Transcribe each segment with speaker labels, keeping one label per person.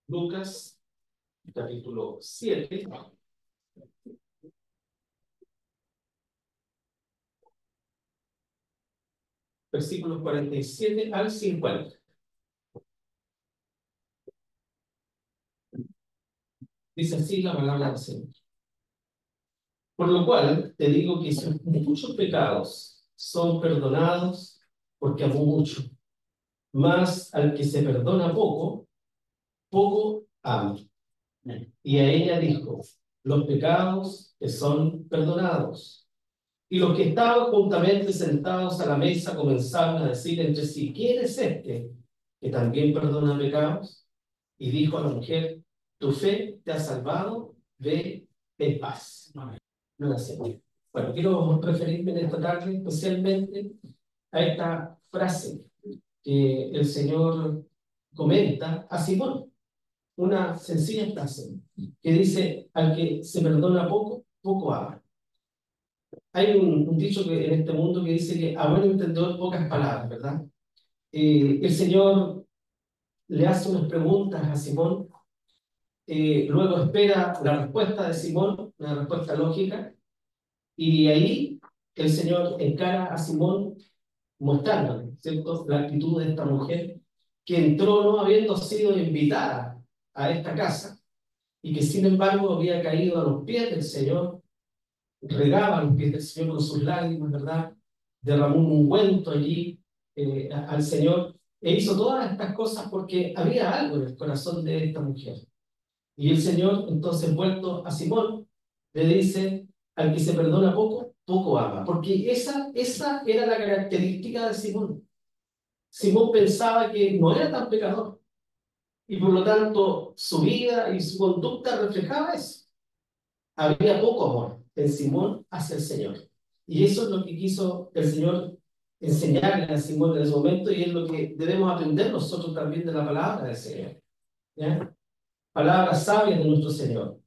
Speaker 1: Lucas, capítulo 7, versículos 47 al 50. Dice así la palabra del Señor. Por lo cual te digo que sus muchos pecados son perdonados porque amó mucho. Mas al que se perdona poco, poco ama. Y a ella dijo: los pecados te son perdonados. Y los que estaban juntamente sentados a la mesa comenzaron a decir entre sí: ¿quién es este que también perdona pecados? Y dijo a la mujer: tu fe te ha salvado, ve en paz. Gracias. Bueno, quiero referirme en esta tarde especialmente a esta frase que el Señor comenta a Simón. Una sencilla frase que dice: al que se perdona poco, poco ama. Hay un dicho que en este mundo que dice que a buen entendedor pocas palabras, ¿verdad? El Señor le hace unas preguntas a Simón, luego espera la respuesta de Simón, una respuesta lógica, y ahí el Señor encara a Simón mostrándole, ¿cierto?, la actitud de esta mujer que entró no habiendo sido invitada a esta casa y que sin embargo había caído a los pies del Señor, regaba los pies del Señor con sus lágrimas, ¿verdad? Derramó un ungüento allí al Señor e hizo todas estas cosas porque había algo en el corazón de esta mujer. Y el Señor, entonces, vuelto a Simón, le dice: al que se perdona poco, poco ama. Porque esa era la característica de Simón. Simón pensaba que no era tan pecador y por lo tanto su vida y su conducta reflejaba eso. Había poco amor en Simón hacia el Señor. Y eso es lo que quiso el Señor enseñarle a Simón en ese momento, y es lo que debemos aprender nosotros también de la palabra del Señor. ¿Ya? Palabras sabias de nuestro Señor.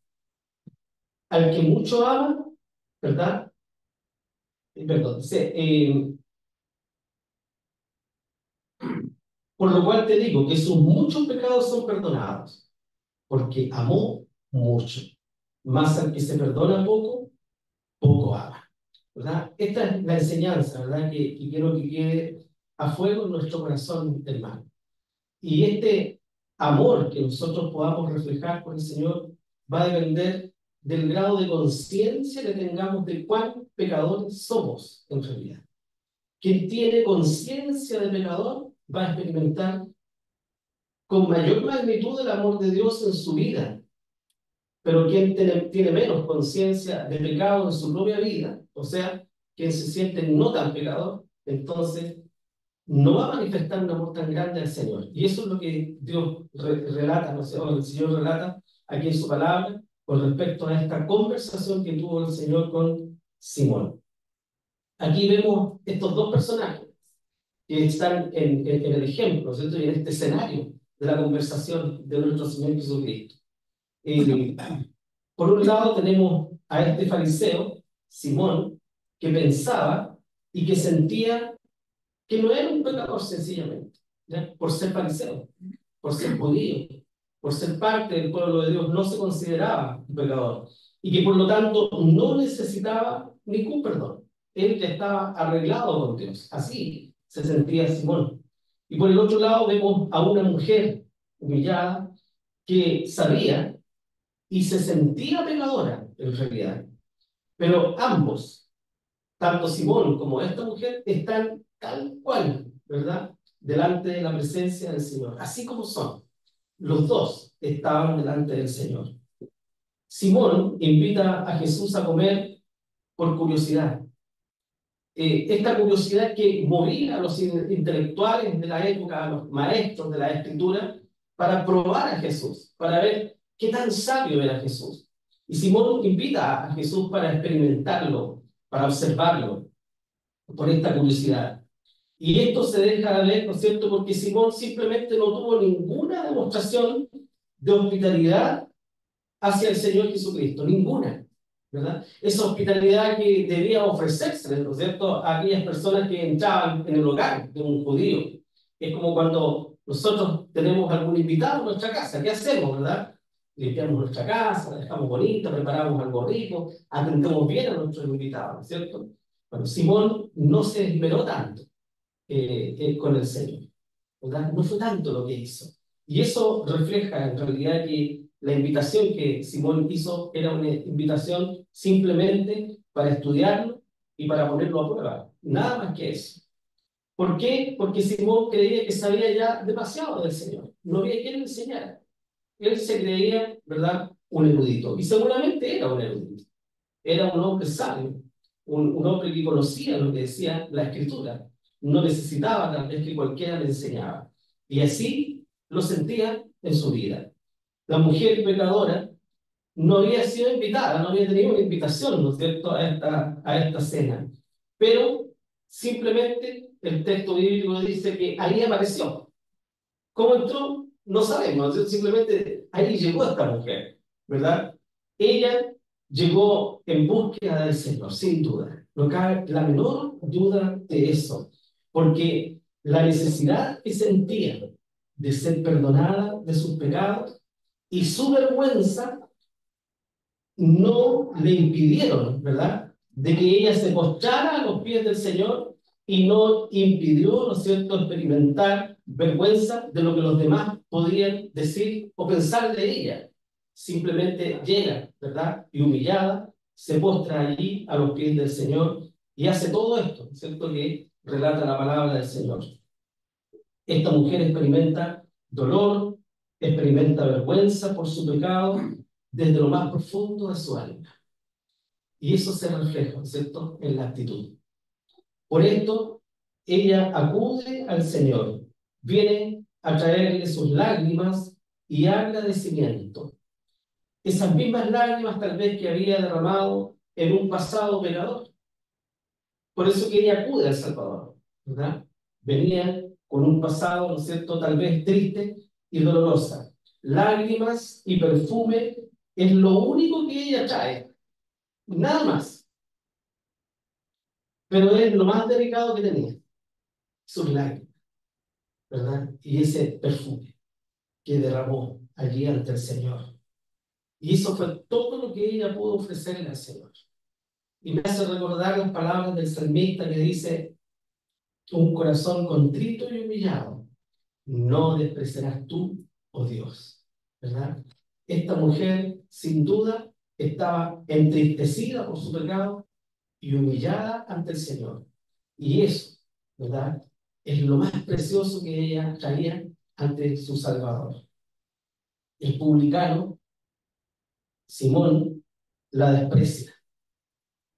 Speaker 1: Al que mucho ama, ¿verdad? Perdón, dice, por lo cual te digo que sus muchos pecados son perdonados, porque amó mucho. Más al que se perdona poco, poco ama. ¿Verdad? Esta es la enseñanza, ¿verdad?, que quiero que quede a fuego en nuestro corazón, hermano. Y este amor que nosotros podamos reflejar por el Señor va a depender del grado de conciencia que tengamos de cuán pecadores somos en realidad. Quien tiene conciencia de pecador va a experimentar con mayor magnitud el amor de Dios en su vida. Pero quien tiene menos conciencia de pecado en su propia vida, o sea, quien se siente no tan pecador, entonces no va a manifestar un amor tan grande al Señor. Y eso es lo que Dios relata, no sé, o el Señor relata aquí en su palabra con respecto a esta conversación que tuvo el Señor con Simón. Aquí vemos estos dos personajes que están en el ejemplo, ¿cierto?, y en este escenario de la conversación de nuestro Señor Jesucristo. Por un lado tenemos a este fariseo, Simón, que pensaba y que sentía que no era un pecador sencillamente, ¿ya?, por ser fariseo, por ser judío, por ser parte del pueblo de Dios, no se consideraba un pecador y que por lo tanto no necesitaba ningún perdón. Él ya estaba arreglado con Dios. Así se sentía Simón. Y por el otro lado vemos a una mujer humillada que sabía y se sentía pecadora en realidad. Pero ambos, tanto Simón como esta mujer, están tal cual, ¿verdad?, delante de la presencia del Señor, así como son. Los dos estaban delante del Señor. Simón invita a Jesús a comer por curiosidad. Esta curiosidad que movía a los intelectuales de la época, a los maestros de la Escritura, para probar a Jesús, para ver qué tan sabio era Jesús. Y Simón invita a Jesús para experimentarlo, para observarlo, por esta curiosidad. Y esto se deja ver, ¿no es cierto?, porque Simón simplemente no tuvo ninguna demostración de hospitalidad hacia el Señor Jesucristo, ninguna, ¿verdad? Esa hospitalidad que debía ofrecerse, ¿no es cierto?, a aquellas personas que entraban en el hogar de un judío. Es como cuando nosotros tenemos algún invitado en nuestra casa, ¿qué hacemos, verdad? Limpiamos nuestra casa, la dejamos bonita, preparamos algo rico, atendemos bien a nuestros invitados, ¿cierto? Bueno, Simón no se esmeró tanto con el Señor, ¿verdad? No fue tanto lo que hizo. Y eso refleja en realidad que la invitación que Simón hizo era una invitación simplemente para estudiarlo y para ponerlo a prueba. Nada más que eso. ¿Por qué? Porque Simón creía que sabía ya demasiado del Señor. No había quien le enseñara. Él se creía, ¿verdad?, un erudito. Y seguramente era un erudito. Era un hombre sabio, un hombre que conocía lo que decía la Escritura. No necesitaba tal vez que cualquiera le enseñaba. Y así lo sentía en su vida. La mujer pecadora no había sido invitada, no había tenido una invitación, ¿no es cierto?, a esta cena. Pero simplemente el texto bíblico dice que ahí apareció. ¿Cómo entró? No sabemos, simplemente ahí llegó esta mujer, ¿verdad? Ella llegó en búsqueda del Señor, sin duda. No cabe la menor duda de eso, porque la necesidad que sentía de ser perdonada de sus pecados y su vergüenza no le impidieron, ¿verdad?, de que ella se postrara a los pies del Señor y no impidió, ¿no es cierto?, experimentar vergüenza de lo que los demás podían decir o pensar de ella. Simplemente llega, ¿verdad?, y humillada, se postra allí a los pies del Señor y hace todo esto, ¿no es cierto?, que relata la palabra del Señor. Esta mujer experimenta dolor, experimenta vergüenza por su pecado desde lo más profundo de su alma. Y eso se refleja, ¿cierto?, en la actitud. Por esto, ella acude al Señor, viene a traerle sus lágrimas y agradecimiento. Esas mismas lágrimas tal vez que había derramado en un pasado pecador. Por eso que ella acude al Salvador, ¿verdad? Venía con un pasado, ¿no es cierto?, tal vez triste y dolorosa. Lágrimas y perfume es lo único que ella trae, nada más. Pero es lo más delicado que tenía, sus lágrimas, ¿verdad? Y ese perfume que derramó allí ante el Señor. Y eso fue todo lo que ella pudo ofrecerle al Señor. Y me hace recordar las palabras del salmista que dice: un corazón contrito y humillado no despreciarás tú, oh Dios, ¿verdad? Esta mujer, sin duda, estaba entristecida por su pecado y humillada ante el Señor. Y eso, ¿verdad?, es lo más precioso que ella traía ante su Salvador. El publicano, Simón, la desprecia,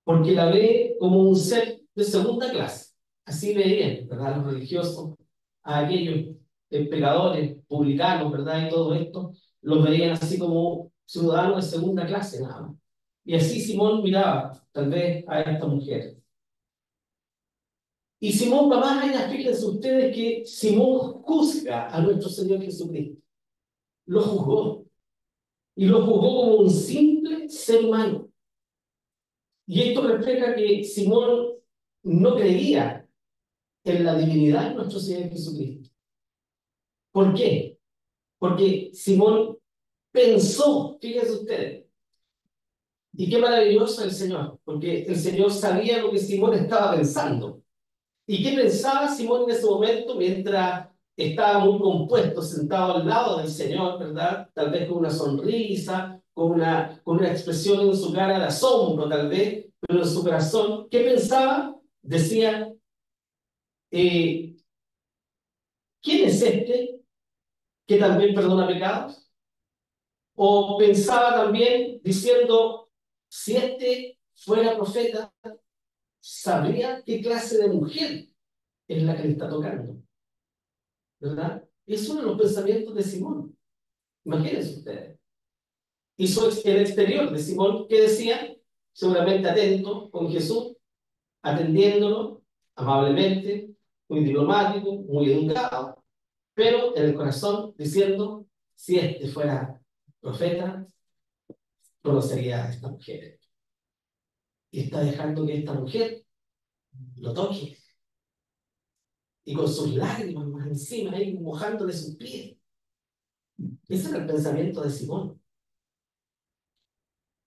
Speaker 1: porque la ve como un ser de segunda clase. Así veían, ¿verdad?, los religiosos a aquellos pecadores, publicanos, ¿verdad?, y todo esto, los veían así como ciudadanos de segunda clase, nada más. Y así Simón miraba, tal vez, a esta mujer. Y Simón va más allá, fíjense ustedes que Simón juzga a nuestro Señor Jesucristo. Lo juzgó. Y lo juzgó como un simple ser humano. Y esto refleja que Simón no creía en la divinidad de nuestro Señor Jesucristo. ¿Por qué? Porque Simón pensó, fíjense ustedes, y qué maravilloso el Señor, porque el Señor sabía lo que Simón estaba pensando. ¿Y qué pensaba Simón en ese momento mientras estaba muy compuesto, sentado al lado del Señor, ¿verdad? Tal vez con una sonrisa, con una expresión en su cara de asombro, tal vez, pero en su corazón, ¿qué pensaba? Decía, ¿quién es este que también perdona pecados? O pensaba también diciendo, si este fuera profeta, sabría qué clase de mujer es la que le está tocando, ¿verdad? Es uno de los pensamientos de Simón. Imagínense ustedes. Y el exterior de Simón, ¿qué decía? Seguramente atento con Jesús, atendiéndolo amablemente, muy diplomático, muy educado, pero en el corazón diciendo, si este fuera profeta, conocería a esta mujer. Y está dejando que esta mujer lo toque. y con sus lágrimas más encima, ahí mojándole sus pies. Ese era el pensamiento de Simón.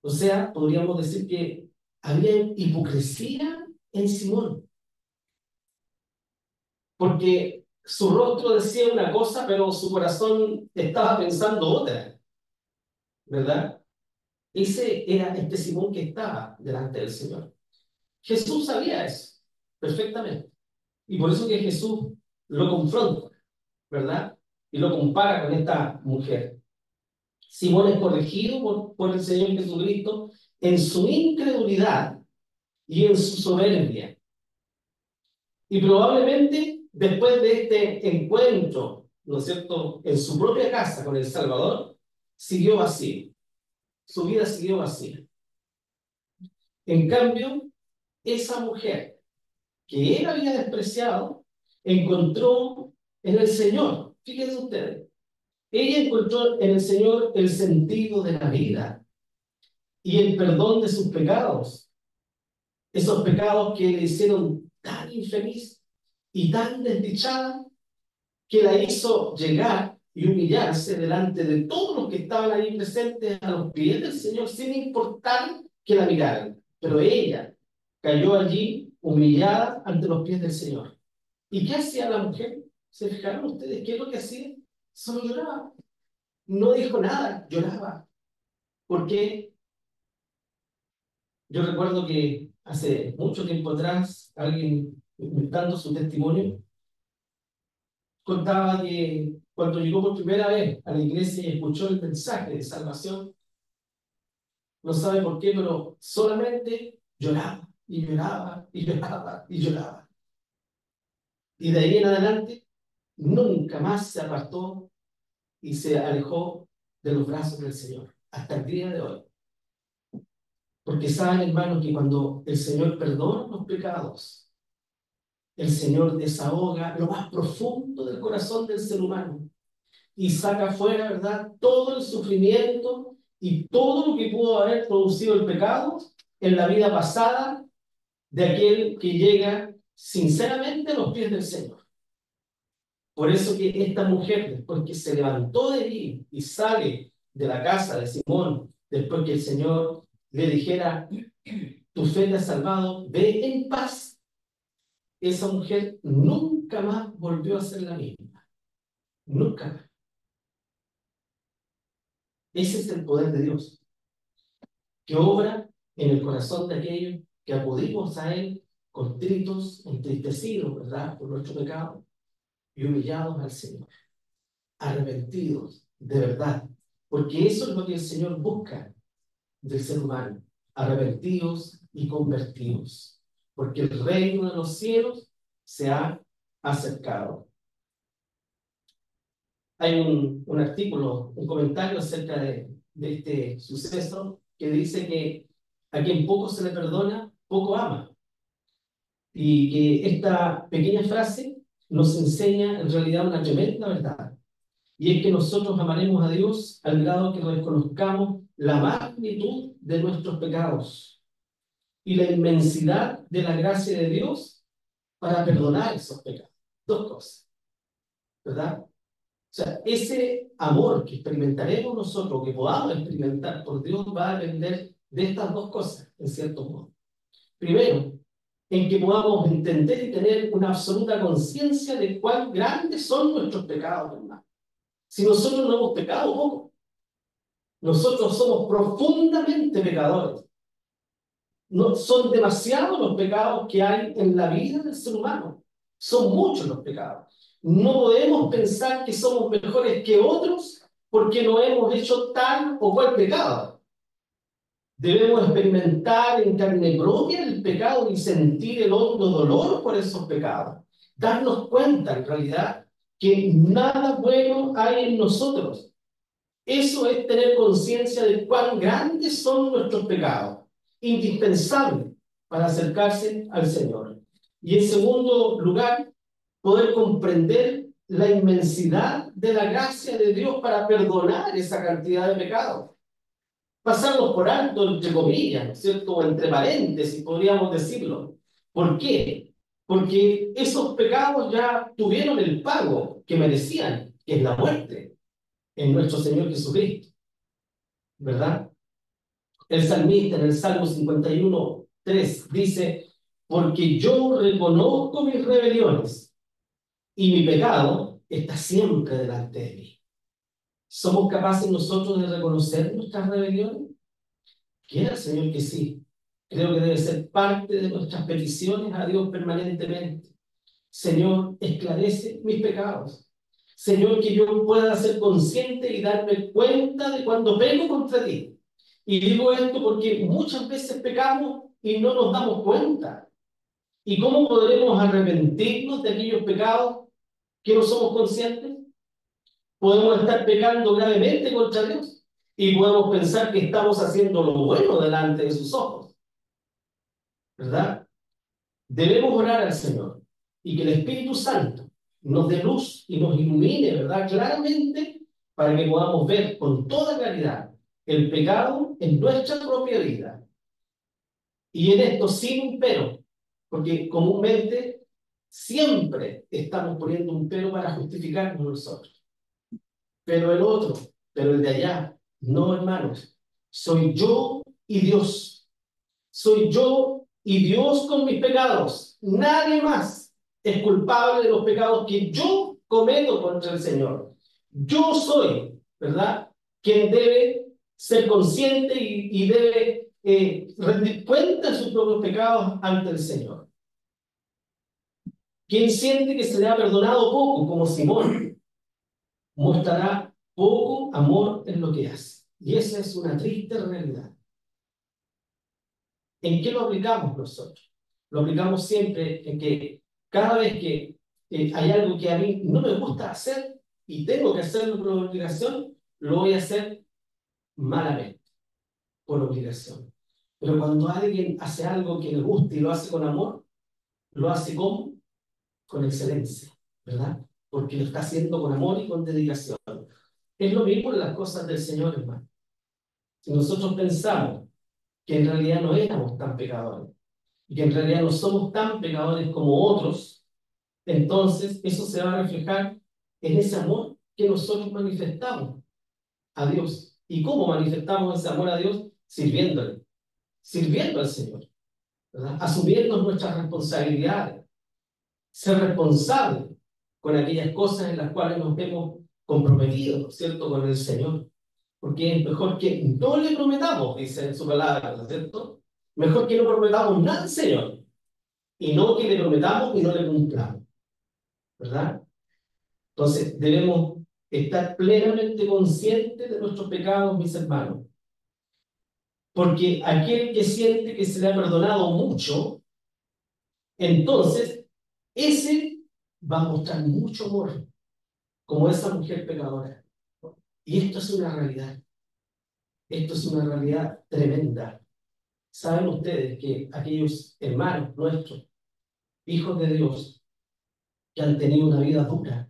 Speaker 1: O sea, podríamos decir que había hipocresía en Simón, porque su rostro decía una cosa, pero su corazón estaba pensando otra, ¿verdad? Ese era este Simón que estaba delante del Señor. Jesús sabía eso perfectamente. Y por eso que Jesús lo confronta, ¿verdad? Y lo compara con esta mujer. Simón es corregido por el Señor Jesucristo en su incredulidad y en su soberbia. Y probablemente después de este encuentro, ¿no es cierto?, en su propia casa con el Salvador, siguió vacío. Su vida siguió vacía. En cambio, esa mujer que él había despreciado, encontró en el Señor, fíjense ustedes, ella encontró en el Señor el sentido de la vida y el perdón de sus pecados, esos pecados que le hicieron tan infeliz y tan desdichada, que la hizo llegar y humillarse delante de todos los que estaban ahí presentes a los pies del Señor, sin importar que la miraran. Pero ella cayó allí humillada ante los pies del Señor. ¿Y qué hacía la mujer? ¿Se fijaron ustedes qué es lo que hacía? Solo lloraba. No dijo nada, lloraba. Porque yo recuerdo que hace mucho tiempo atrás, alguien dando su testimonio, contaba que cuando llegó por primera vez a la iglesia y escuchó el mensaje de salvación, no sabe por qué, pero solamente lloraba y lloraba y lloraba y lloraba. Y de ahí en adelante nunca más se apartó y se alejó de los brazos del Señor, hasta el día de hoy. Porque saben, hermanos, que cuando el Señor perdona los pecados, el Señor desahoga lo más profundo del corazón del ser humano y saca fuera, ¿verdad?, todo el sufrimiento y todo lo que pudo haber producido el pecado en la vida pasada de aquel que llega sinceramente a los pies del Señor. Por eso que esta mujer, después que se levantó de allí y sale de la casa de Simón, después que el Señor le dijera, tu fe te ha salvado, ve en paz, esa mujer nunca más volvió a ser la misma. Nunca más. Ese es el poder de Dios, que obra en el corazón de aquellos que acudimos a Él contritos, entristecidos, ¿verdad?, por nuestro pecado y humillados al Señor, arrepentidos de verdad, porque eso es lo que el Señor busca del ser humano, arrepentidos y convertidos, porque el reino de los cielos se ha acercado. Hay un artículo, un comentario acerca de este suceso que dice que a quien poco se le perdona, poco ama. Y que esta pequeña frase nos enseña en realidad una tremenda verdad. Y es que nosotros amaremos a Dios al grado que reconozcamos la magnitud de nuestros pecados y la inmensidad de la gracia de Dios para perdonar esos pecados. Dos cosas, ¿verdad? O sea, ese amor que experimentaremos nosotros, que podamos experimentar por Dios, va a depender de estas dos cosas, en cierto modo. Primero, en que podamos entender y tener una absoluta conciencia de cuán grandes son nuestros pecados, hermano. Si nosotros no hemos pecado poco, nosotros somos profundamente pecadores. No, son demasiados los pecados que hay en la vida del ser humano. Son muchos los pecados. No podemos pensar que somos mejores que otros porque no hemos hecho tal o cual pecado. Debemos experimentar en carne propia el pecado y sentir el hondo dolor por esos pecados. Darnos cuenta, en realidad, que nada bueno hay en nosotros. Eso es tener conciencia de cuán grandes son nuestros pecados, indispensable para acercarse al Señor. Y en segundo lugar, poder comprender la inmensidad de la gracia de Dios para perdonar esa cantidad de pecados. Pasarlos por alto, entre comillas, ¿no es cierto? O entre paréntesis, podríamos decirlo. ¿Por qué? porque esos pecados ya tuvieron el pago que merecían, que es la muerte en nuestro Señor Jesucristo, ¿verdad? El salmista en el Salmo 51:3 dice, porque yo reconozco mis rebeliones y mi pecado está siempre delante de mí. ¿Somos capaces nosotros de reconocer nuestras rebeliones? Quiera, Señor, que sí. Creo que debe ser parte de nuestras peticiones a Dios permanentemente. Señor, esclarece mis pecados. Señor, que yo pueda ser consciente y darme cuenta de cuando peco contra ti. Y digo esto porque muchas veces pecamos y no nos damos cuenta. ¿Y cómo podremos arrepentirnos de aquellos pecados que no somos conscientes? Podemos estar pecando gravemente contra Dios y podemos pensar que estamos haciendo lo bueno delante de sus ojos, ¿verdad? Debemos orar al Señor y que el Espíritu Santo nos dé luz y nos ilumine, ¿verdad? Claramente para que podamos ver con toda claridad el pecado en nuestra propia vida. Y en esto sin un pero, porque comúnmente siempre estamos poniendo un pero para justificarnos nosotros. Pero el otro, pero el de allá, no, hermanos, soy yo y Dios. Soy yo y Dios con mis pecados. Nadie más es culpable de los pecados que yo cometo contra el Señor. Yo soy, ¿verdad?, quien debe ser consciente y debe rendir cuenta de sus propios pecados ante el Señor. Quien siente que se le ha perdonado poco, como Simón, mostrará poco amor en lo que hace. Y esa es una triste realidad. ¿En qué lo aplicamos nosotros? Lo aplicamos siempre en que cada vez que hay algo que a mí no me gusta hacer y tengo que hacerlo por obligación, lo voy a hacer malamente, por obligación. Pero cuando alguien hace algo que le gusta y lo hace con amor, lo hace con excelencia, ¿verdad? Porque lo está haciendo con amor y con dedicación. Es lo mismo en las cosas del Señor, hermano. Si nosotros pensamos que en realidad no éramos tan pecadores, y que en realidad no somos tan pecadores como otros, entonces eso se va a reflejar en ese amor que nosotros manifestamos a Dios. ¿Y cómo manifestamos ese amor a Dios? Sirviéndole, sirviendo al Señor, ¿verdad? Asumiendo nuestras responsabilidades, ser responsable con aquellas cosas en las cuales nos hemos comprometido, ¿no es cierto?, con el Señor. Porque es mejor que no le prometamos, dice en su palabra, ¿no es cierto? Mejor que no prometamos nada al Señor y no que le prometamos y no le cumplamos, ¿verdad? Entonces, debemos estar plenamente conscientes de nuestros pecados, mis hermanos, porque aquel que siente que se le ha perdonado mucho, entonces, ese va a mostrar mucho amor, como esa mujer pecadora. Y esto es una realidad tremenda. Saben ustedes que aquellos hermanos nuestros, hijos de Dios, que han tenido una vida dura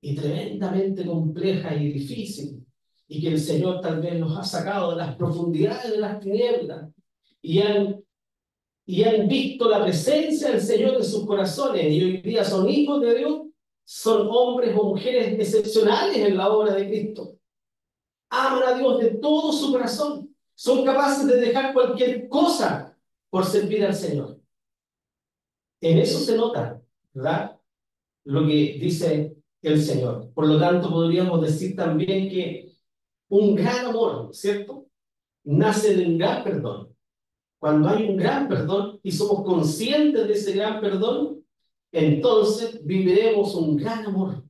Speaker 1: y tremendamente compleja y difícil, y que el Señor tal vez los ha sacado de las profundidades de las tinieblas, y han visto la presencia del Señor en sus corazones, y hoy día son hijos de Dios, son hombres o mujeres excepcionales en la obra de Cristo. Aman a Dios de todo su corazón, son capaces de dejar cualquier cosa por servir al Señor. En eso se nota, ¿verdad?, lo que dice el Señor. Por lo tanto, podríamos decir también que un gran amor, ¿cierto?, nace de un gran perdón. Cuando hay un gran perdón y somos conscientes de ese gran perdón, entonces viviremos un gran amor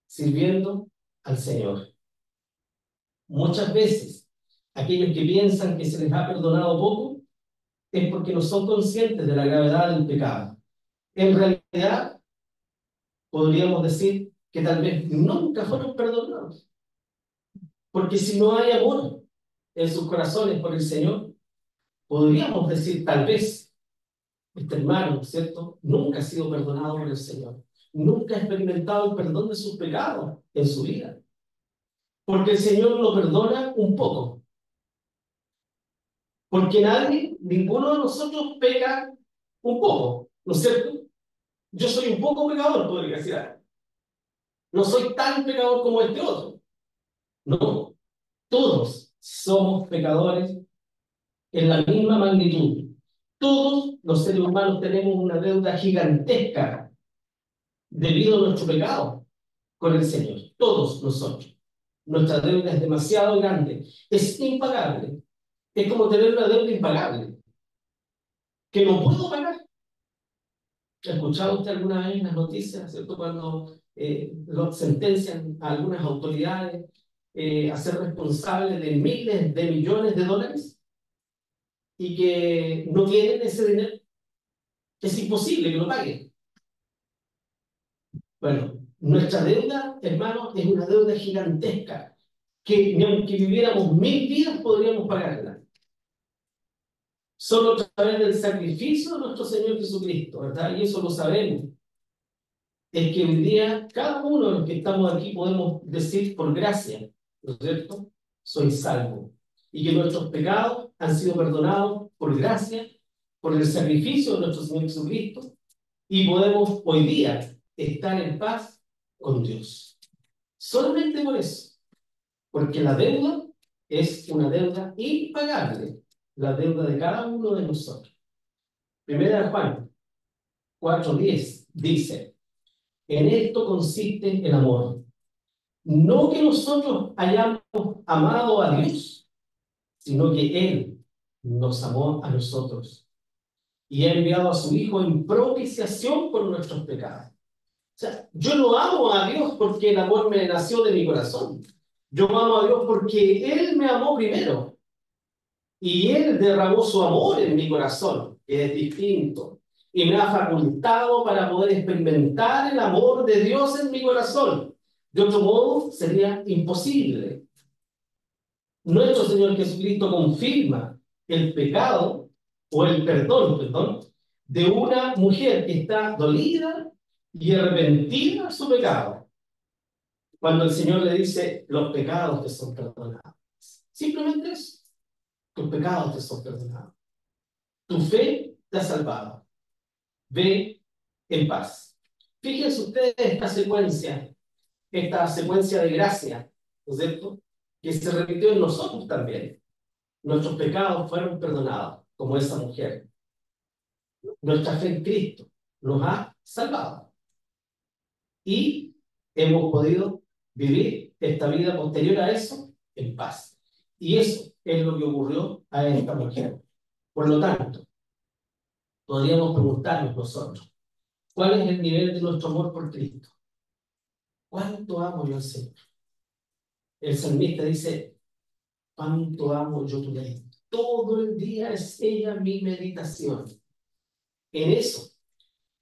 Speaker 1: sirviendo al Señor. Muchas veces, aquellos que piensan que se les ha perdonado poco es porque no son conscientes de la gravedad del pecado. En realidad, podríamos decir que tal vez nunca fueron perdonados. Porque si no hay amor en sus corazones por el Señor, podríamos decir tal vez, este hermano, ¿cierto?, nunca ha sido perdonado por el Señor. Nunca ha experimentado el perdón de sus pecados en su vida. Porque el Señor lo perdona un poco. Porque nadie, ninguno de nosotros peca un poco, ¿no es cierto? Yo soy un poco pecador, podría decir. No soy tan pecador como este otro. No, todos somos pecadores en la misma magnitud. Todos los seres humanos tenemos una deuda gigantesca debido a nuestro pecado con el Señor. Todos nosotros. Nuestra deuda es demasiado grande. Es impagable. Es como tener una deuda impagable que no puedo pagar. ¿Ha escuchado usted alguna vez en las noticias, cierto? Cuando lo sentencian a algunas autoridades a ser responsables de miles de millones de dólares y que no tienen ese dinero. Es imposible que lo paguen. Bueno, nuestra deuda, hermanos, es una deuda gigantesca que ni aunque viviéramos 1000 vidas podríamos pagarla. Solo a través del sacrificio de nuestro Señor Jesucristo, ¿verdad? Y eso lo sabemos. Es que hoy día cada uno de los que estamos aquí podemos decir por gracia, ¿no es cierto? Soy salvo. Y que nuestros pecados han sido perdonados por gracia, por el sacrificio de nuestro Señor Jesucristo, y podemos hoy día estar en paz con Dios. Solamente por eso, porque la deuda es una deuda impagable, la deuda de cada uno de nosotros. Primera de Juan 4:10 dice, en esto consiste el amor. No que nosotros hayamos amado a Dios, sino que Él nos amó a nosotros y ha enviado a su Hijo en propiciación por nuestros pecados. O sea, yo no amo a Dios porque el amor me nació de mi corazón. Yo amo a Dios porque Él me amó primero y Él derramó su amor en mi corazón, que es distinto, y me ha facultado para poder experimentar el amor de Dios en mi corazón. De otro modo, sería imposible. Nuestro Señor Jesucristo confirma el pecado, o el perdón, de una mujer que está dolida y arrepentida de su pecado. Cuando el Señor le dice, los pecados te son perdonados. Simplemente eso, tus pecados te son perdonados. Tu fe te ha salvado. Ve en paz. Fíjense ustedes esta secuencia de gracia, ¿no es cierto? Que se repitió en nosotros también. Nuestros pecados fueron perdonados, como esa mujer. Nuestra fe en Cristo nos ha salvado. Y hemos podido vivir esta vida posterior a eso en paz. Y eso es lo que ocurrió a esta mujer. Por lo tanto, podríamos preguntarnos nosotros, ¿cuál es el nivel de nuestro amor por Cristo? ¿Cuánto amo yo al Señor? El salmista dice, ¿cuánto amo yo tu ley? Todo el día es ella mi meditación. En eso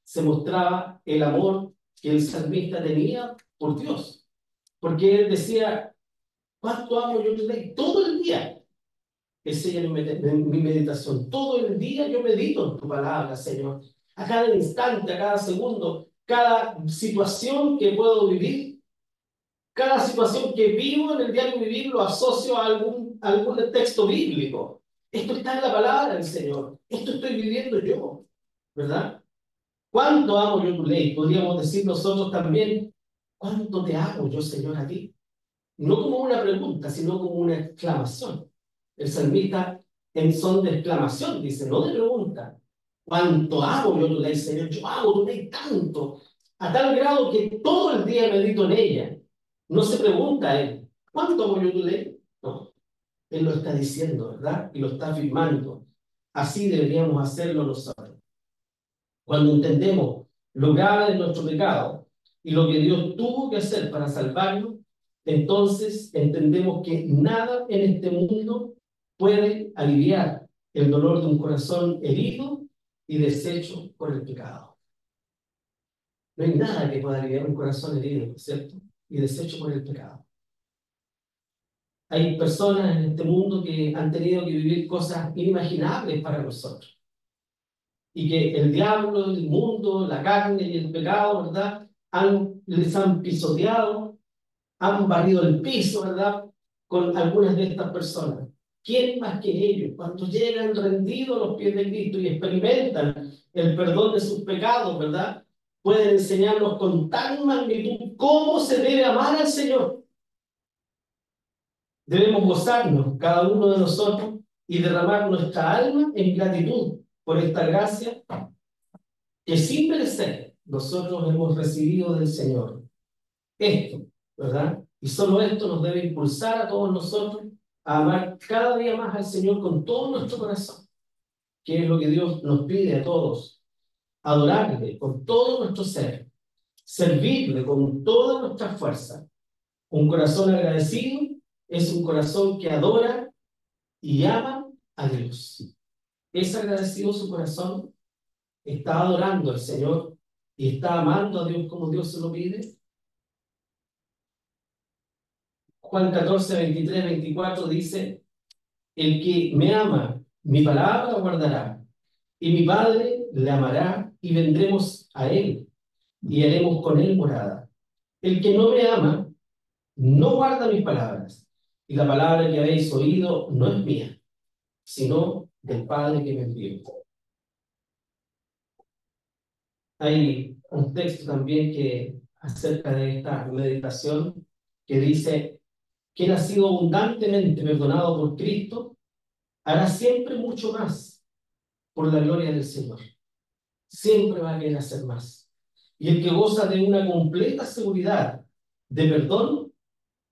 Speaker 1: se mostraba el amor que el salmista tenía por Dios. Porque él decía, ¿cuánto amo yo tu ley? Todo el día es ella mi meditación. Todo el día yo medito en tu palabra, Señor. A cada instante, a cada segundo, cada situación que puedo vivir, cada situación que vivo en el diario vivir lo asocio a algún texto bíblico. Esto está en la palabra del Señor. Esto estoy viviendo yo, ¿verdad? ¿Cuánto amo yo tu ley? Podríamos decir nosotros también, ¿cuánto te amo yo, Señor, a ti? No como una pregunta, sino como una exclamación. El salmista en son de exclamación dice, no de pregunta. ¿Cuánto amo yo tu ley, Señor? Yo amo tu ley tanto, a tal grado que todo el día medito en ella. No se pregunta él, ¿cuánto amo yo tu ley? No, él lo está diciendo, ¿verdad? Y lo está afirmando. Así deberíamos hacerlo nosotros. Cuando entendemos lo grave de nuestro pecado y lo que Dios tuvo que hacer para salvarnos, entonces entendemos que nada en este mundo puede aliviar el dolor de un corazón herido y deshecho por el pecado. No hay nada que pueda aliviar un corazón herido, ¿cierto? Y deshecho por el pecado. Hay personas en este mundo que han tenido que vivir cosas inimaginables para nosotros. Y que el diablo, el mundo, la carne y el pecado, ¿verdad? Les han pisoteado, han barrido el piso, ¿verdad? Con algunas de estas personas. ¿Quién más que ellos? Cuando llegan rendidos a los pies de Cristo y experimentan el perdón de sus pecados, ¿verdad? pueden enseñarnos con tal magnitud cómo se debe amar al Señor. Debemos gozarnos, cada uno de nosotros, y derramar nuestra alma en gratitud por esta gracia que sin merecer nosotros hemos recibido del Señor. Esto, ¿verdad? Y solo esto nos debe impulsar a todos nosotros a amar cada día más al Señor con todo nuestro corazón, que es lo que Dios nos pide a todos. Adorarle con todo nuestro ser, servirle con toda nuestra fuerza. Un corazón agradecido es un corazón que adora y ama a Dios. ¿Es agradecido su corazón? ¿Está adorando al Señor y está amando a Dios como Dios se lo pide? Juan 14, 23, 24 dice: el que me ama, mi palabra guardará, y mi Padre le amará, y vendremos a él, y haremos con él morada. El que no me ama, no guarda mis palabras, y la palabra que habéis oído no es mía, sino del Padre que me envió. Hay un texto también que acerca de esta meditación que dice: quien ha sido abundantemente perdonado por Cristo, hará siempre mucho más por la gloria del Señor. Siempre va a querer hacer más. Y el que goza de una completa seguridad de perdón,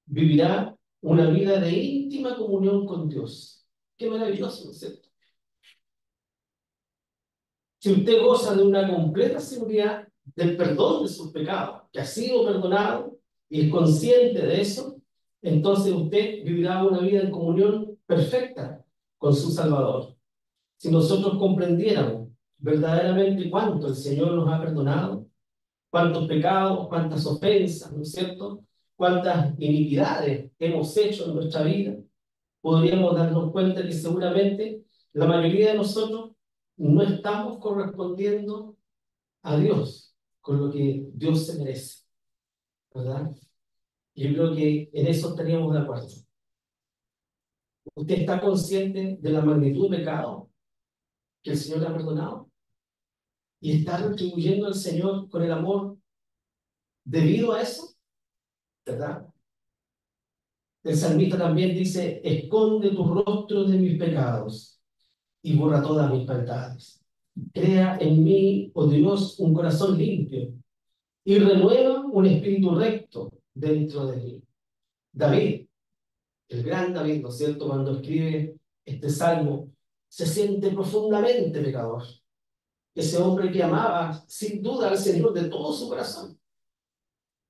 Speaker 1: vivirá una vida de íntima comunión con Dios. Qué maravilloso, ¿no es cierto? Si usted goza de una completa seguridad del perdón de sus pecados, que ha sido perdonado y es consciente de eso, entonces usted vivirá una vida en comunión perfecta con su Salvador. Si nosotros comprendiéramos verdaderamente cuánto el Señor nos ha perdonado, cuántos pecados, cuántas ofensas, ¿no es cierto?, cuántas iniquidades hemos hecho en nuestra vida, podríamos darnos cuenta que seguramente la mayoría de nosotros no estamos correspondiendo a Dios con lo que Dios se merece, ¿verdad? Yo creo que en eso estaríamos de acuerdo. ¿Usted está consciente de la magnitud de pecado que el Señor le ha perdonado? ¿Y está retribuyendo al Señor con el amor debido a eso? ¿Verdad? El salmista también dice: esconde tu rostro de mis pecados y borra todas mis maldades. Crea en mí, oh Dios, un corazón limpio y renueva un espíritu recto dentro de mí. David, el gran David, ¿no es cierto?, cuando escribe este salmo, se siente profundamente pecador. Ese hombre que amaba sin duda al Señor de todo su corazón,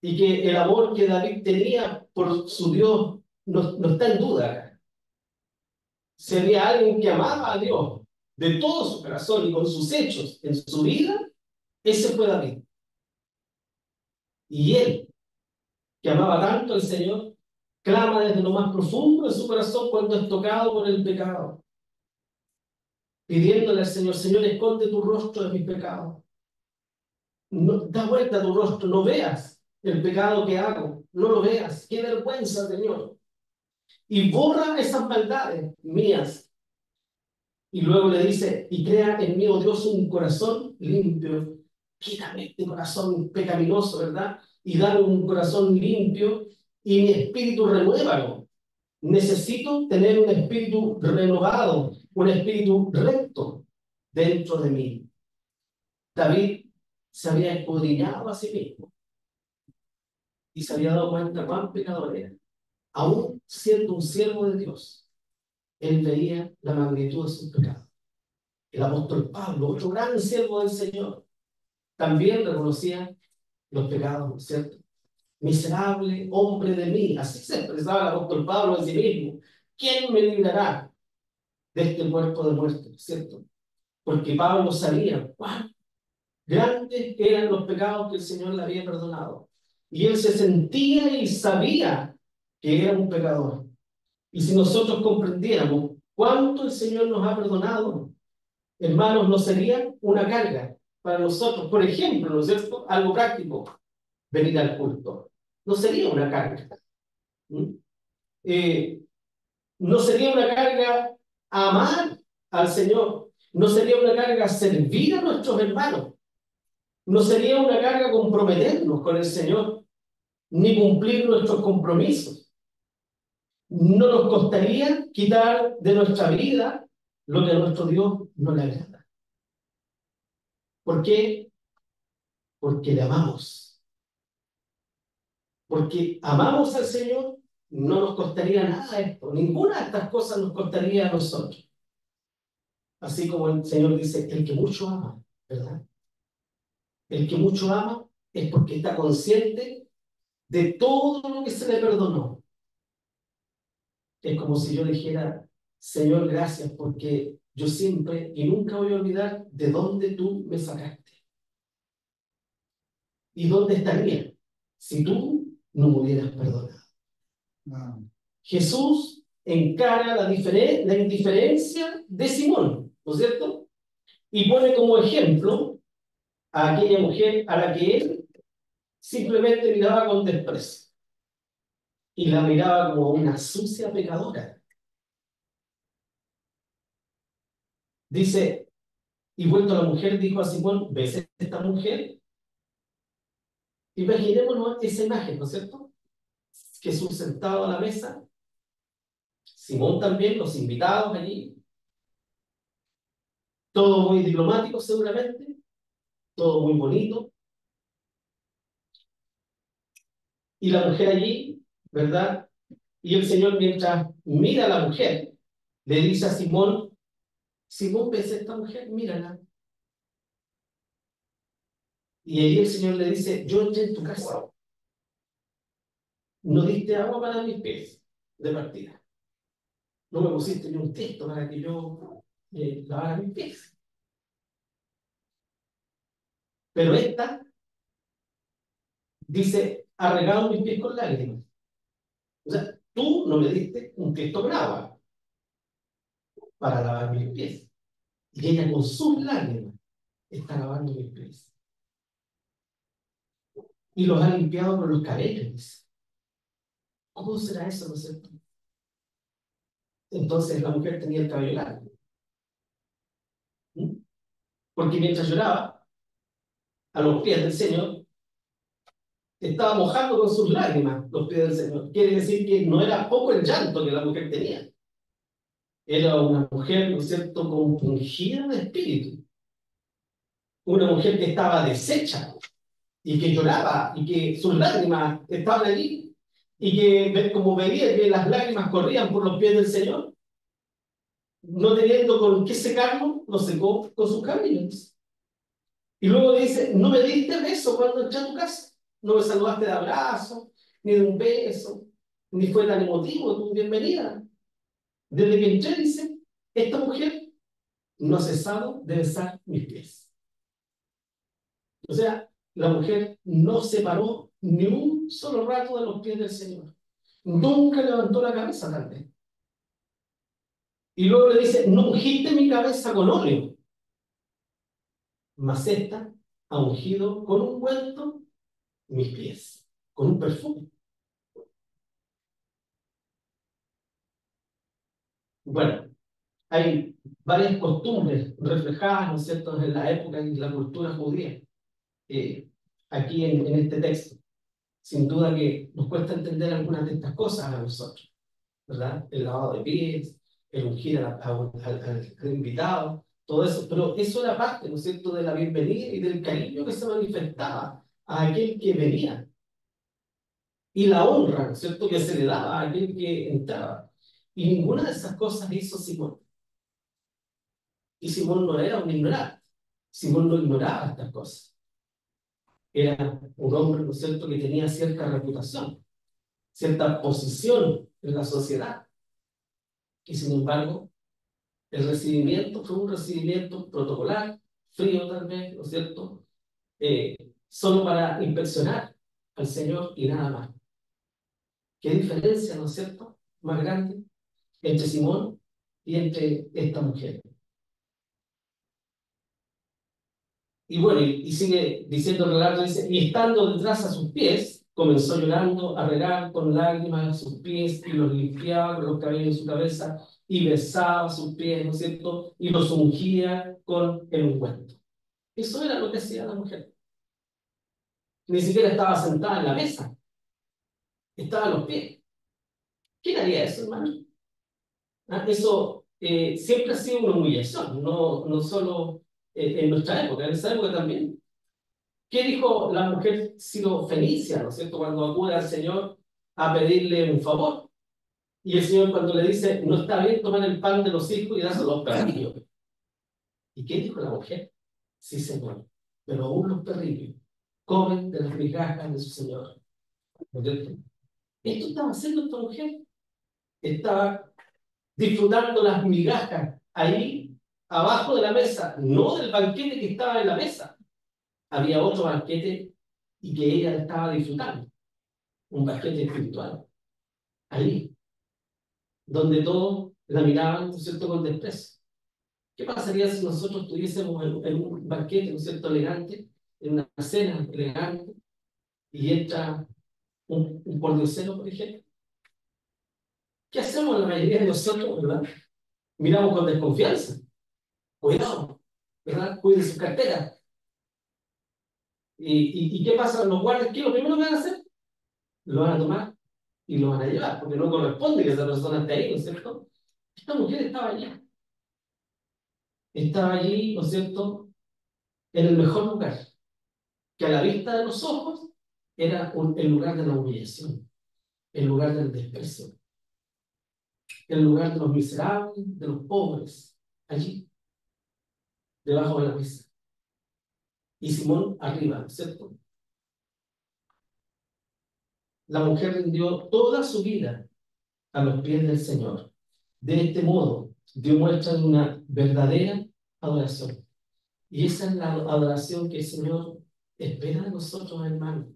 Speaker 1: y que el amor que David tenía por su Dios no está en duda. Si había alguien que amaba a Dios de todo su corazón y con sus hechos en su vida, ese fue David. Y él, que amaba tanto al Señor, clama desde lo más profundo de su corazón cuando es tocado por el pecado, pidiéndole al Señor: Señor, esconde tu rostro de mis pecados. No, da vuelta tu rostro, no veas el pecado que hago, no lo veas. Qué vergüenza, Señor. Y borra esas maldades mías. Y luego le dice: y crea en mí, oh Dios, un corazón limpio. Quítame este corazón pecaminoso, ¿verdad? Y dame un corazón limpio, y mi espíritu renuévalo. Necesito tener un espíritu renovado, un espíritu recto dentro de mí. David se había escudriñado a sí mismo y se había dado cuenta cuán pecador era. Aún siendo un siervo de Dios, él veía la magnitud de sus pecados. El apóstol Pablo, otro gran siervo del Señor, también reconocía los pecados, ¿no es cierto? Miserable hombre de mí, así se expresaba el apóstol Pablo en sí mismo. ¿Quién me librará de este cuerpo de muerte? ¿No es cierto? Porque Pablo sabía cuán grandes eran los pecados que el Señor le había perdonado. Y él se sentía y sabía que era un pecador. Y si nosotros comprendiéramos cuánto el Señor nos ha perdonado, hermanos, no sería una carga para nosotros. Por ejemplo, ¿no es cierto?, algo práctico: venir al culto. No sería una carga. ¿Mm? No sería una carga amar al Señor. No sería una carga servir a nuestros hermanos. No sería una carga comprometernos con el Señor, ni cumplir nuestros compromisos. No nos costaría quitar de nuestra vida lo que a nuestro Dios no le agrada. ¿Por qué? Porque le amamos. Porque amamos al Señor, no nos costaría nada esto. Ninguna de estas cosas nos costaría a nosotros. Así como el Señor dice, el que mucho ama, ¿verdad? El que mucho ama es porque está consciente de todo lo que se le perdonó. Es como si yo dijera, Señor, gracias porque yo siempre y nunca voy a olvidar de dónde tú me sacaste. ¿Y dónde estaría si tú no me hubieras perdonado? Wow. Jesús encara la indiferencia de Simón, ¿no es cierto? Y pone como ejemplo a aquella mujer a la que él simplemente miraba con desprecio y la miraba como una sucia pecadora. Dice, y vuelto a la mujer, dijo a Simón, ¿ves esta mujer? Imaginémonos esa imagen, ¿no es cierto? Jesús sentado a la mesa, Simón también, los invitados allí, todo muy diplomático seguramente, todo muy bonito, y la mujer allí, ¿verdad? Y el Señor, mientras mira a la mujer, le dice a Simón, Simón, ¿ves esta mujer? Mírala. Y ahí el Señor le dice, yo entré en tu casa, no diste agua para mis pies de partida, no me pusiste ni un texto para que yo lavara mis pies. Pero esta dice, ha regado mis pies con lágrimas. O sea, tú no me diste un texto con agua para lavar mis pies. Y ella con sus lágrimas está lavando mis pies. Y los ha limpiado con los cabellos. ¿Cómo será eso, no es cierto? Entonces la mujer tenía el cabello largo. ¿Mm? Porque mientras lloraba a los pies del Señor, estaba mojando con sus lágrimas los pies del Señor. Quiere decir que no era poco el llanto que la mujer tenía. Era una mujer, ¿no es cierto?, compungida de espíritu. Una mujer que estaba deshecha y que lloraba y que sus lágrimas estaban allí y que como veía que las lágrimas corrían por los pies del Señor, no teniendo con qué secarlo, lo secó con sus cabellos. Y luego dice, no me diste beso cuando entré a tu casa, no me saludaste de abrazo, ni de un beso, ni fue tan emotivo tu bienvenida. Desde que entré, dice, esta mujer no ha cesado de besar mis pies. O sea, la mujer no se paró ni un solo rato de los pies del Señor. Nunca levantó la cabeza tal vez. Y luego le dice, no ungiste mi cabeza con óleo, mas esta ha ungido con ungüento mis pies, con un perfume. Bueno, hay varias costumbres reflejadas, ¿no es cierto?, en la época y la cultura judía, aquí en este texto. Sin duda que nos cuesta entender algunas de estas cosas a nosotros, ¿verdad? El lavado de pies, el ungir al invitado, todo eso, pero eso era parte, ¿no es cierto?, de la bienvenida y del cariño que se manifestaba a aquel que venía, y la honra, ¿no es cierto?, que se le daba a aquel que entraba. Y ninguna de esas cosas hizo Simón. Y Simón no era un ignorante, Simón no ignoraba estas cosas. Era un hombre, ¿no es cierto?, que tenía cierta reputación, cierta posición en la sociedad. Y sin embargo, el recibimiento fue un recibimiento protocolar, frío tal vez, ¿no es cierto? Solo para inspeccionar al Señor y nada más. ¿Qué diferencia, no es cierto?, más grande entre Simón y entre esta mujer. Y bueno, y sigue diciendo el relato, dice, y estando detrás a sus pies, comenzó llorando a regar con lágrimas sus pies y los limpiaba con los cabellos de su cabeza y besaba sus pies, ¿no es cierto? Y los ungía con el ungüento. Eso era lo que hacía la mujer. Ni siquiera estaba sentada en la mesa, estaba a los pies. ¿Quién haría eso, hermano? ¿Ah? Eso siempre ha sido una humillación, no solo en nuestra época, en esa época también. ¿Qué dijo la mujer sirofenicia, ¿no es cierto?, cuando acude al Señor a pedirle un favor? Y el Señor cuando le dice, no está bien tomar el pan de los hijos y dárselo a los perrillos. ¿Y qué dijo la mujer? Sí, Señor, pero aún los perrillos comen de las migajas de su Señor. ¿No es cierto? Esto estaba haciendo esta mujer. Estaba disfrutando las migajas ahí abajo de la mesa, no del banquete que estaba en la mesa. Había otro banquete y que ella estaba disfrutando, un banquete espiritual, ahí, donde todos la miraban, ¿no es cierto?, con desprecio. ¿Qué pasaría si nosotros estuviésemos en un banquete, ¿no es cierto?, elegante, en una cena elegante, y entra un pordiosero, por ejemplo? ¿Qué hacemos la mayoría de nosotros, verdad? Miramos con desconfianza. Cuidado, ¿verdad? Cuide su cartera. ¿Y qué pasa? Los guardias, ¿qué es lo primero que van a hacer? Lo van a tomar y lo van a llevar, porque no corresponde que esa persona esté ahí, ¿no es cierto? Esta mujer estaba allí. Estaba allí, ¿no es cierto?, en el mejor lugar, que a la vista de los ojos era el lugar de la humillación, el lugar del desprecio, el lugar de los miserables, de los pobres, allí, debajo de la mesa. Y Simón arriba, ¿no es cierto? La mujer rindió toda su vida a los pies del Señor. De este modo, dio muestra de una verdadera adoración. Y esa es la adoración que el Señor espera de nosotros, hermanos.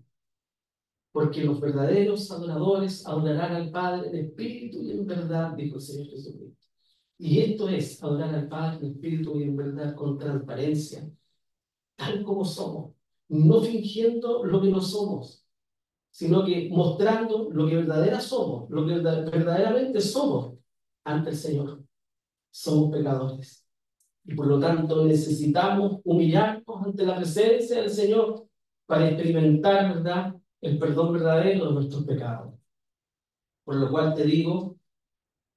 Speaker 1: Porque los verdaderos adoradores adorarán al Padre en espíritu y en verdad, dijo el Señor Jesucristo. Y esto es adorar al Padre en espíritu y en verdad con transparencia, tal como somos, no fingiendo lo que no somos, sino que mostrando lo que lo que verdaderamente somos ante el Señor. Somos pecadores. Y por lo tanto necesitamos humillarnos ante la presencia del Señor para experimentar, ¿verdad?, el perdón verdadero de nuestros pecados. Por lo cual te digo,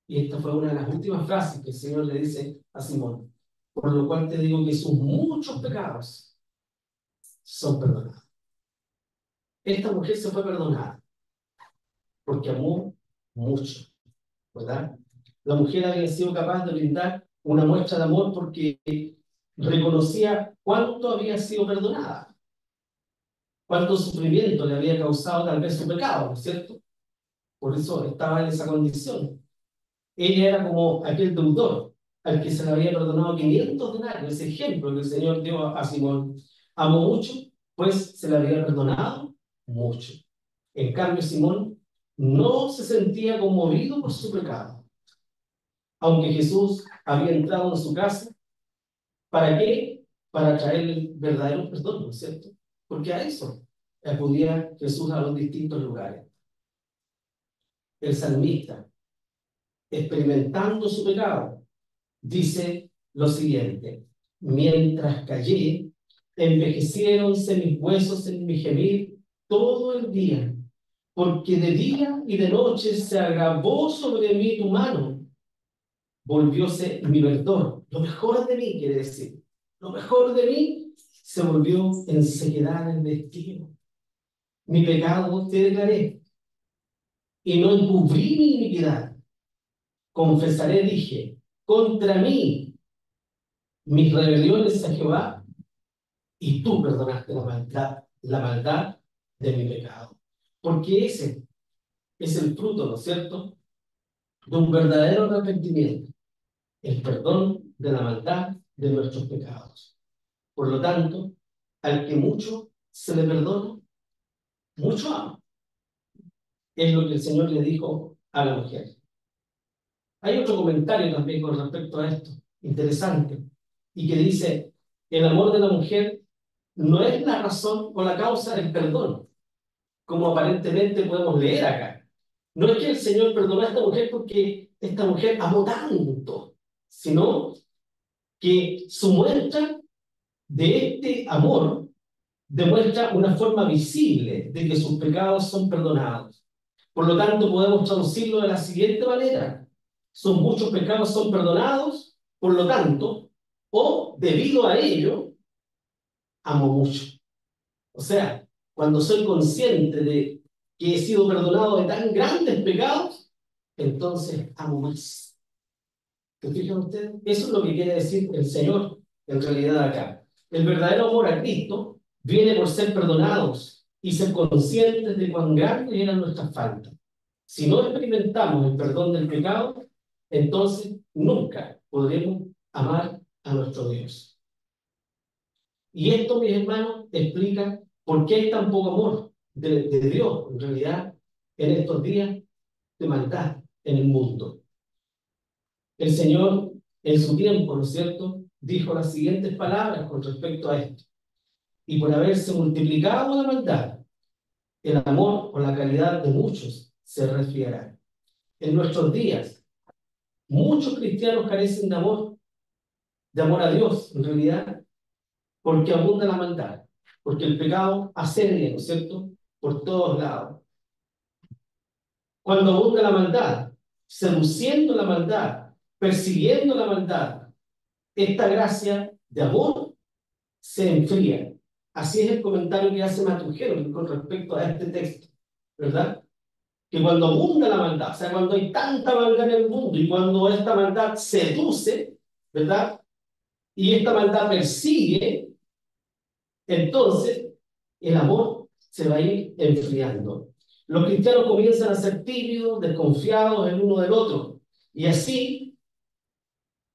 Speaker 1: y esta fue una de las últimas frases que el Señor le dice a Simón, por lo cual te digo que sus muchos pecados son perdonados. Esta mujer se fue perdonada porque amó mucho, ¿verdad? La mujer había sido capaz de brindar una muestra de amor porque reconocía cuánto había sido perdonada, cuánto sufrimiento le había causado tal vez su pecado, ¿no es cierto? Por eso estaba en esa condición. Ella era como aquel deudor al que se le había perdonado 500 denarios, ese ejemplo que el Señor dio a Simón. Amó mucho, pues se le había perdonado mucho. En cambio, Simón no se sentía conmovido por su pecado. Aunque Jesús había entrado en su casa, ¿para qué? Para traerle el verdadero perdón, ¿no es cierto? Porque a eso acudía Jesús a los distintos lugares. El salmista, experimentando su pecado, dice lo siguiente: mientras callé, envejeciéronse mis huesos en mi gemir todo el día, porque de día y de noche se agravó sobre mí tu mano, volvióse mi verdor. Lo mejor de mí, quiere decir, lo mejor de mí se volvió en sequedad el destino. Mi pecado te declaré, y no encubrí mi iniquidad. Confesaré, dije, contra mí mis rebeliones a Jehová, y tú perdonaste la maldad de mi pecado. Porque ese es el fruto, ¿no es cierto?, de un verdadero arrepentimiento, el perdón de la maldad de nuestros pecados. Por lo tanto, al que mucho se le perdona, mucho ama. Es lo que el Señor le dijo a la mujer. Hay otro comentario también con respecto a esto, interesante, y que dice: el amor de la mujer no es la razón o la causa del perdón, como aparentemente podemos leer acá. No es que el Señor perdonó a esta mujer porque esta mujer amó tanto, sino que su muestra de este amor demuestra una forma visible de que sus pecados son perdonados. Por lo tanto, podemos traducirlo de la siguiente manera: son muchos pecados son perdonados, por lo tanto, o debido a ello, amo mucho. O sea, cuando soy consciente de que he sido perdonado de tan grandes pecados, entonces amo más. ¿Se fijan ustedes? Eso es lo que quiere decir el Señor en realidad acá. El verdadero amor a Cristo viene por ser perdonados y ser conscientes de cuán grandes eran nuestras faltas. Si no experimentamos el perdón del pecado, entonces nunca podremos amar a nuestro Dios. Y esto, mis hermanos, explica por qué hay tan poco amor de Dios, en realidad, en estos días de maldad en el mundo. El Señor, en su tiempo, ¿no es cierto?, dijo las siguientes palabras con respecto a esto: y por haberse multiplicado la maldad, el amor o la caridad de muchos se resfriará. En nuestros días, muchos cristianos carecen de amor a Dios, en realidad, porque abunda la maldad, porque el pecado asedia, ¿no es cierto?, por todos lados. Cuando abunda la maldad, seduciendo la maldad, persiguiendo la maldad, esta gracia de amor se enfría. Así es el comentario que hace Matujero con respecto a este texto, ¿verdad? Que cuando abunda la maldad, o sea, cuando hay tanta maldad en el mundo y cuando esta maldad seduce, ¿verdad?, y esta maldad persigue, entonces el amor se va a ir enfriando. Los cristianos comienzan a ser tímidos, desconfiados el uno del otro, y así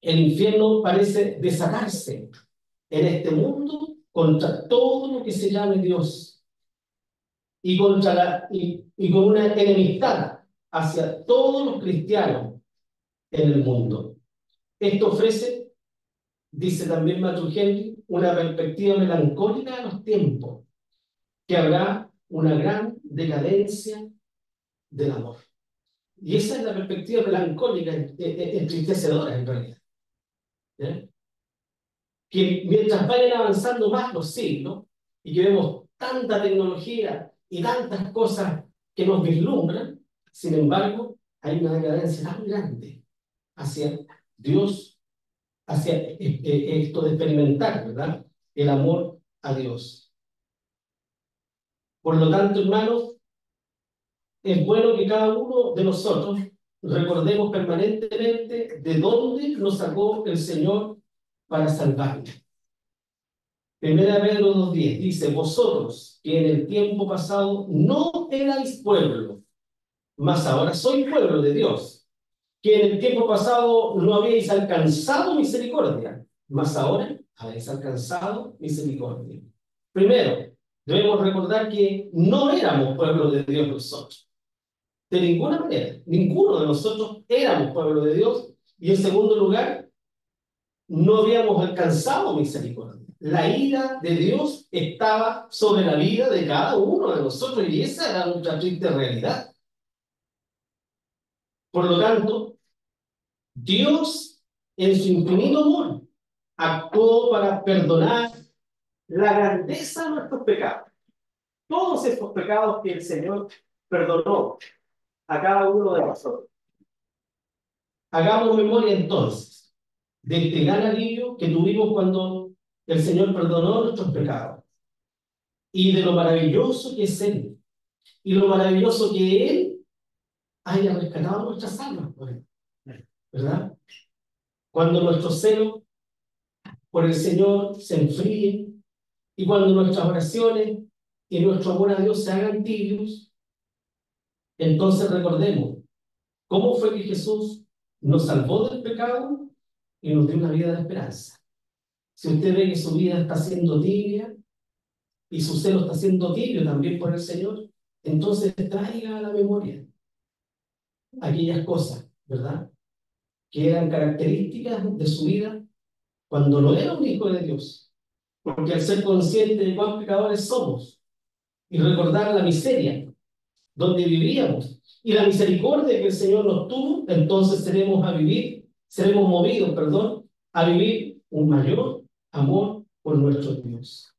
Speaker 1: el infierno parece desatarse en este mundo contra todo lo que se llame Dios y con una enemistad hacia todos los cristianos en el mundo. Esto ofrece, dice también Matthew Henry, una perspectiva melancólica de los tiempos, que habrá una gran decadencia del amor. Y esa es la perspectiva melancólica, entristecedora en realidad. ¿Ya? Que mientras vayan avanzando más los siglos y que vemos tanta tecnología y tantas cosas que nos vislumbran, sin embargo, hay una decadencia tan grande hacia Dios, hacia esto de experimentar, ¿verdad?, el amor a Dios. Por lo tanto, hermanos, es bueno que cada uno de nosotros recordemos permanentemente de dónde nos sacó el Señor para salvarnos. Primera Pedro 2:10 dice: vosotros que en el tiempo pasado no erais pueblo, mas ahora sois pueblo de Dios, que en el tiempo pasado no habíais alcanzado misericordia, mas ahora habéis alcanzado misericordia. Primero, debemos recordar que no éramos pueblo de Dios nosotros. De ninguna manera, ninguno de nosotros éramos pueblo de Dios. Y en segundo lugar, no habíamos alcanzado misericordia. La ira de Dios estaba sobre la vida de cada uno de nosotros y esa era nuestra triste realidad. Por lo tanto, Dios, en su infinito amor, actuó para perdonar la grandeza de nuestros pecados. Todos estos pecados que el Señor perdonó a cada uno de nosotros. Hagamos memoria entonces de este gran alivio que tuvimos cuando el Señor perdonó nuestros pecados y de lo maravilloso que es Él y lo maravilloso que Él haya rescatado nuestras almas, ¿verdad? Cuando nuestro celo por el Señor se enfríe y cuando nuestras oraciones y nuestro amor a Dios se hagan tibios, entonces recordemos cómo fue que Jesús nos salvó del pecado y nos dio una vida de esperanza. Si usted ve que su vida está siendo tibia y su celo está siendo tibio también por el Señor, entonces traiga a la memoria aquellas cosas, ¿verdad?, que eran características de su vida cuando no era un hijo de Dios. Porque al ser consciente de cuán pecadores somos y recordar la miseria donde vivíamos y la misericordia que el Señor nos tuvo, entonces seremos movidos, a vivir un mayor amor por nuestro Dios.